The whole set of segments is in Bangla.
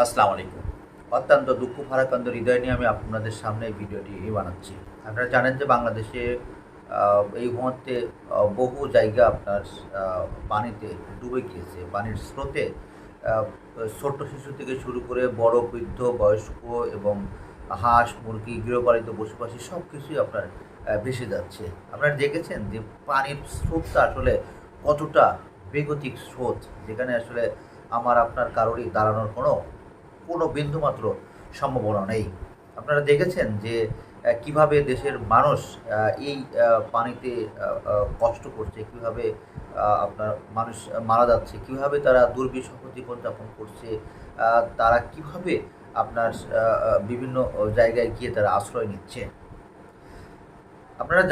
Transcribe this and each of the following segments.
আসসালামু আলাইকুম। অত্যন্ত দুঃখ ভারাক্রান্ত হৃদয় নিয়ে আমি আপনাদের সামনে এই ভিডিওটি বানাচ্ছি। আপনারা জানেন যে বাংলাদেশে এই মুহূর্তে বহু জায়গা আপনার আ পানিতে ডুবে গিয়েছে। পানির স্রোতে আ ছোট্ট শিশু থেকে শুরু করে বড়, বৃদ্ধ, বয়স্ক এবং হাঁস, মুরগি, গৃহপালিত পশু-পাখি সবকিছুই আপনার ভেসে যাচ্ছে। আপনারা দেখেছেন যে পানির স্রোতটা আসলে কতটা বেগতিক স্রোত, যেখানে আসলে আমার আপনার কারোরই দাঁড়ানোর কোনো বিন্দুমাত্র সম্ভাবনা নেই। আপনারা দেখেছেন যে কিভাবে দেশের মানুষ এই পানিতে আ আ কষ্ট করছে, কিভাবে আপনার মানুষ মারা যাচ্ছে, কিভাবে তারা দুর্বিষহ জীবনযাপন করছে, আ তারা কিভাবে আপনার বিভিন্ন জায়গায় গিয়ে তারা আশ্রয় নিচ্ছে। আপনারা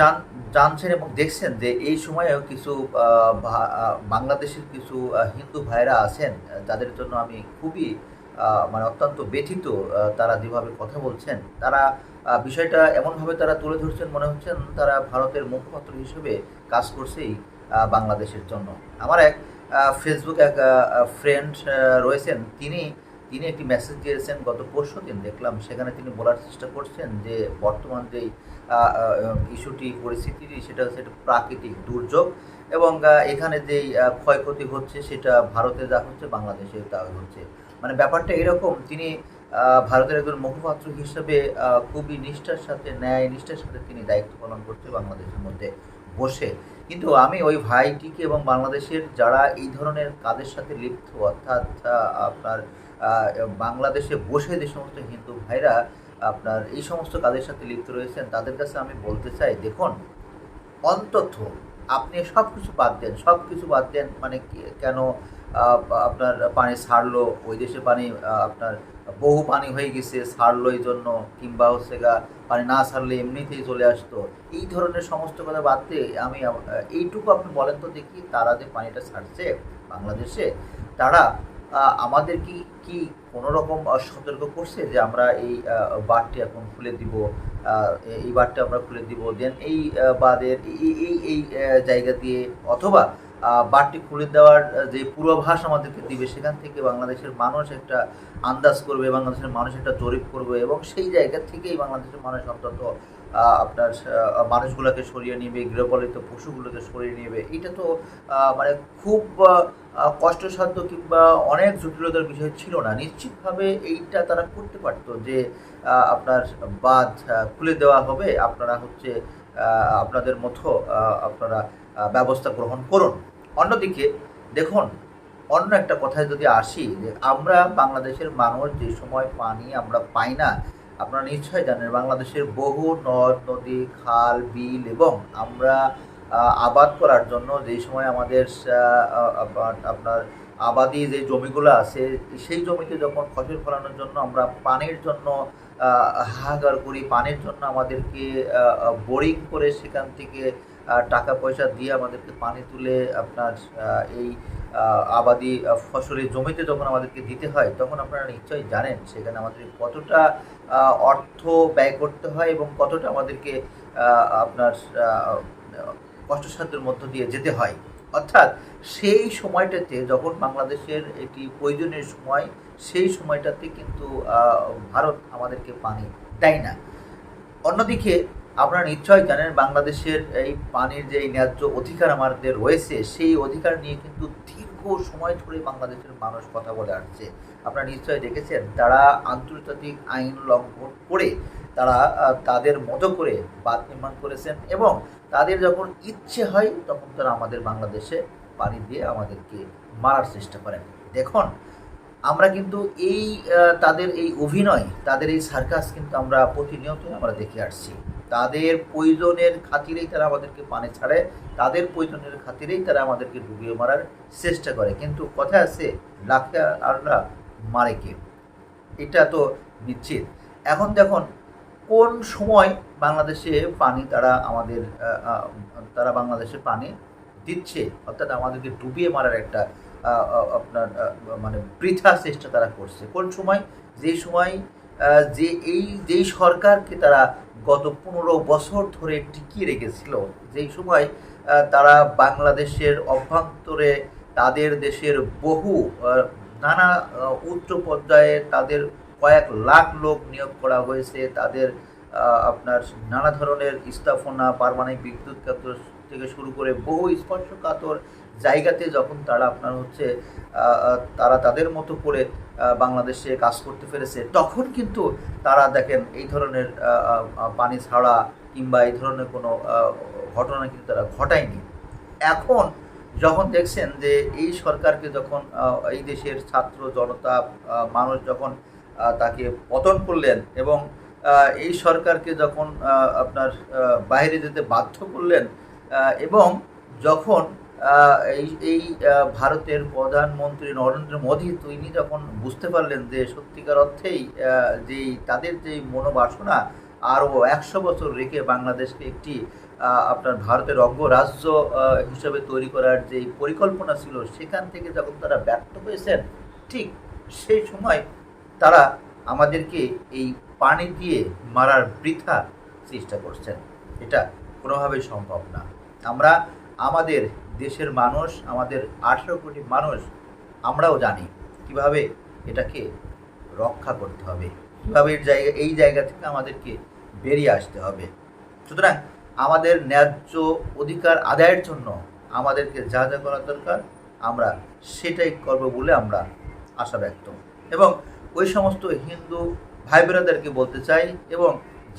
জানছেন এবং দেখছেন যে এই সময়েও কিছু আ ভা আ বাংলাদেশের কিছু হিন্দু ভাইরা আছেন, যাদের জন্য আমি খুবই মানে অত্যন্ত ব্যথিত। তারা যেভাবে কথা বলছেন, তারা বিষয়টা এমনভাবে তারা তুলে ধরছেন, মনে হচ্ছেন তারা ভারতের মুখপাত্র হিসেবে কাজ করছেই বাংলাদেশের জন্য। আমার এক ফেসবুক এক ফ্রেন্ড রয়েছেন, তিনি একটি মেসেজ দিয়েছেন গত পরশুদিন দেখলাম। সেখানে তিনি বলার চেষ্টা করছেন যে বর্তমান যেই ইস্যুটি, পরিস্থিতিটি, সেটা হচ্ছে একটা প্রাকৃতিক দুর্যোগ এবং এখানে যেই ক্ষয়ক্ষতি হচ্ছে সেটা ভারতে যা হচ্ছে বাংলাদেশেও তা হচ্ছে। মানে ব্যাপারটা এরকম, তিনি ভারতের একজন মুখপাত্র হিসেবে খুবই নিষ্ঠার সাথে, ন্যায় নিষ্ঠার সাথে তিনি দায়িত্ব পালন করছে বাংলাদেশের মধ্যে বসে। কিন্তু আমি ওই ভাইটিকে এবং বাংলাদেশের যারা এই ধরনের কাজের সাথে লিপ্ত, অর্থাৎ আপনার বাংলাদেশে বসে যে সমস্ত হিন্দু ভাইরা আপনার এই সমস্ত কাজের সাথে লিপ্ত রয়েছেন, তাদের কাছে আমি বলতে চাই, দেখুন, অন্তত আপনি সবকিছু বাদ দেন, সবকিছু বাদ দেন। মানে কেন আপনার পানি ছাড়লো, ওই দেশে পানি আপনার বহু পানি হয়ে গেছে, ছাড়লো এই জন্য, কিংবা হচ্ছে পানি না ছাড়লে এমনিতেই চলে আসতো। এই ধরনের সমস্ত কথা বাদ দিয়ে আমি এইটুকু আপনি বলেন তো দেখি, তারা যে পানিটা ছাড়ছে বাংলাদেশে, তারা আমাদের কি কোনো রকম সতর্ক করছে যে আমরা এই বাঁধটি এখন খুলে দিব, এই বাঁধটা আমরা খুলে দিব, দেন এই বাঁধের এই জায়গা দিয়ে, অথবা বাঁধটি খুলে দেওয়ার যে পূর্বাভাস আমাদেরকে দিবে, সেখান থেকে বাংলাদেশের মানুষ একটা আন্দাজ করবে, বাংলাদেশের মানুষ একটা জরিপ করবে এবং সেই জায়গা থেকেই বাংলাদেশের মানুষ অন্তত আপনার মানুষগুলোকে সরিয়ে নেবে, গৃহপালিত পশুগুলোকে সরিয়ে নেবে। এটা তো মানে খুব কষ্টসাধ্য কিংবা অনেক জটিলতার বিষয় ছিল না। নিশ্চিতভাবে এইটা তারা করতে পারত যে আপনার বাঁধ খুলে দেওয়া হবে, আপনারা হচ্ছে আপনাদের মতো আপনারা ব্যবস্থা গ্রহণ করুন। অন্যদিকে দেখুন, অন্য একটা কথায় যদি আসি, যে আমরা বাংলাদেশের মানুষ যে সময় পানি আমরা পাই না, আপনারা নিশ্চয়ই জানেন বাংলাদেশের বহু নদ নদী, খাল, বিল এবং আমরা আবাদ করার জন্য যে সময় আমাদের আপনার আবাদি যে জমিগুলো আছে, সেই জমিতে যখন ফসল ফলানোর জন্য আমরা পানির জন্য হাহাকার করি, পানির জন্য আমাদেরকে বোরিং করে সেখান থেকে টাকা পয়সা দিয়ে আমাদেরকে পানি তুলে আপনার এই আবাদি ফসলের জমিতে যখন আমাদেরকে দিতে হয়, তখন আপনারা নিশ্চয়ই জানেন সেখানে আমাদের কতটা অর্থ ব্যয় করতে হয় এবং কতটা আমাদেরকে আপনার কষ্টসাধ্যের মধ্য দিয়ে যেতে হয়। অর্থাৎ সেই সময়টাতে যখন বাংলাদেশের একটি প্রয়োজনীয় সময়, সেই সময়টাতে কিন্তু ভারত আমাদেরকে পানি দেয় না। অন্যদিকে আপনারা নিশ্চয়ই জানেন বাংলাদেশের এই পানির যে ন্যায্য অধিকার আমাদের রয়েছে, সেই অধিকার নিয়ে কিন্তু দীর্ঘ সময় ধরে বাংলাদেশের মানুষ কথা বলে আসছে। আপনারা নিশ্চয়ই দেখেছেন, তারা আন্তর্জাতিক আইন লঙ্ঘন করে তারা তাদের মতো করে বাঁধ নির্মাণ করেছেন এবং তাদের যখন ইচ্ছে হয় তখন তারা আমাদের বাংলাদেশে পানি দিয়ে আমাদেরকে মারার চেষ্টা করেন। দেখুন, আমরা কিন্তু এই তাদের এই অভিনয়, তাদের এই সার্কাস কিন্তু আমরা প্রতিনিয়তই আমরা দেখে আসছি। তাদের প্রয়োজনের খাতিরেই তারা আমাদেরকে পানি ছাড়ে, তাদের প্রয়োজনের খাতিরেই তারা আমাদেরকে ডুবিয়ে মারার চেষ্টা করে। কিন্তু কথা আছে, লাখে আল্লাহ মারে কে, এটা তো নিশ্চিত। এখন দেখুন, কোন সময় বাংলাদেশে পানি তারা বাংলাদেশে পানি দিচ্ছে, অর্থাৎ আমাদেরকে ডুবিয়ে মারার একটা আপনার মানে বৃথা চেষ্টা তারা করছে। কোন সময়? যেই সময় যেই সরকারকে তারা গত ১৫ বছর ধরে টিকিয়ে রেখেছিল, যেই সময় তারা বাংলাদেশের অভ্যন্তরে তাদের দেশের বহু নানা উচ্চ পর্যায়ে তাদের কয়েক লাখ লোক নিয়োগ করা হয়েছে, তাদের আপনার নানা ধরনের স্থাপনা, পারমাণবিক বিদ্যুৎ কেন্দ্র থেকে শুরু করে বহু স্পর্শকাতর জায়গাতে যখন তারা আপনার হচ্ছে তারা তাদের মতো করে বাংলাদেশে কাজ করতে পেরেছে, তখন কিন্তু তারা দেখেন এই ধরনের পানি ছাড়া কিংবা এই ধরনের কোনো ঘটনা কিন্তু তারা ঘটায়নি। এখন যখন দেখছেন যে এই সরকারকে যখন এই দেশের ছাত্র জনতা মানুষ যখন তাকে পতন করলেন এবং এই সরকারকে যখন আপনার বাইরে যেতে বাধ্য করলেন এবং যখন এই ভারতের প্রধানমন্ত্রী নরেন্দ্র মোদী তিনি যখন বুঝতে পারলেন যে সত্যিকার অর্থেই যেই তাদের যেই মনোবাসনা আরও 100 বছর রেখে বাংলাদেশকে একটি আপনার ভারতের অঙ্গরাজ্য হিসেবে তৈরি করার যে পরিকল্পনা ছিল, সেখান থেকে যখন তারা ব্যর্থ হয়েছেন, ঠিক সেই সময় তারা আমাদেরকে এই পানি দিয়ে মারার বৃথা চেষ্টা করছেন। এটা কোনোভাবেই সম্ভব না। আমরা আমাদের দেশের মানুষ, আমাদের 18 কোটি মানুষ, আমরাও জানি কিভাবে এটাকে রক্ষা করতে হবে, কীভাবে এই জায়গা থেকে আমাদেরকে বেরিয়ে আসতে হবে। সুতরাং আমাদের ন্যায্য অধিকার আদায়ের জন্য আমাদেরকে যা যা করা দরকার আমরা সেটাই করব বলে আমরা আশা ব্যক্ত। এবং ওই সমস্ত হিন্দু ভাই বোনেদেরকে বলতে চাই এবং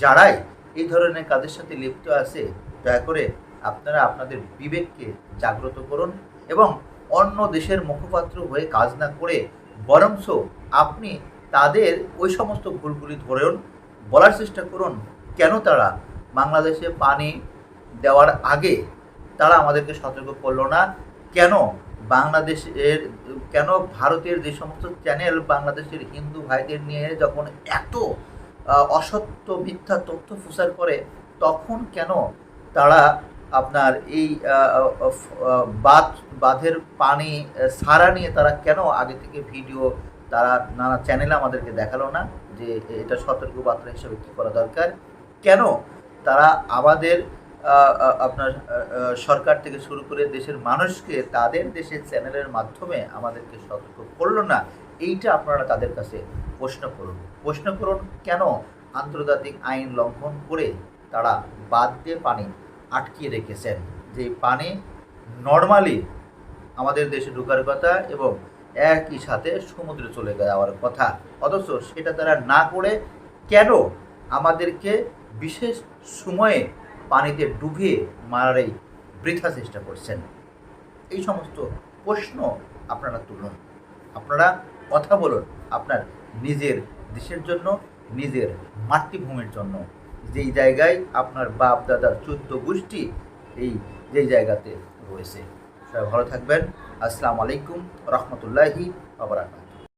যারাই এই ধরনের কাজের সাথে লিপ্ত আছে, দয়া করে আপনারা আপনাদের বিবেককে জাগ্রত করুন এবং অন্য দেশের মুখপাত্র হয়ে কাজ না করে বরঞ্চ আপনি তাদের ওই সমস্ত ভুলগুলি ধরেন, বলার চেষ্টা করুন কেন তারা বাংলাদেশে পানি দেওয়ার আগে তারা আমাদেরকে সতর্ক করলো না, কেন ভারতের যে সমস্ত চ্যানেল বাংলাদেশের হিন্দু ভাইদের নিয়ে যখন এত অসত্য মিথ্যা তথ্য প্রচার করে, তখন কেন তারা আপনার এই বাঁধের পানি ছাড়া নিয়ে তারা কেন আগে থেকে ভিডিও তারা নানা চ্যানেলে আমাদেরকে দেখালো না যে এটা সতর্কবার্তা হিসেবে কী করা দরকার? কেন তারা আমাদের আপনার সরকার থেকে শুরু করে দেশের মানুষকে তাদের দেশের চ্যানেলের মাধ্যমে আমাদেরকে সতর্ক করলো না? এইটা আপনারা তাদের কাছে প্রশ্ন করুন কেন আন্তর্জাতিক আইন লঙ্ঘন করে তারা বাদ দিয়ে পানি আটকিয়ে রেখেছেন, যে পানি নর্মালি আমাদের দেশে ঢোকার কথা এবং একই সাথে সমুদ্রে চলে যাওয়ার কথা, অথচ সেটা তারা না করে কেন আমাদেরকে বিশেষ সময়ে পানিতে ডুবিয়ে মারার এই বৃথা চেষ্টা করছেন? এই সমস্ত প্রশ্ন আপনারা তুলুন, আপনারা কথা বলুন আপনার নিজের দেশের জন্য, নিজের মাতৃভূমির জন্য, যেই জায়গায় আপনার বাপ দাদার 14 গোষ্ঠী যেই জায়গাতে রয়েছে। সবাই ভালো থাকবেন। আসসালামু আলাইকুম রহমতুল্লাহি ওয়া বারাকাতুহু।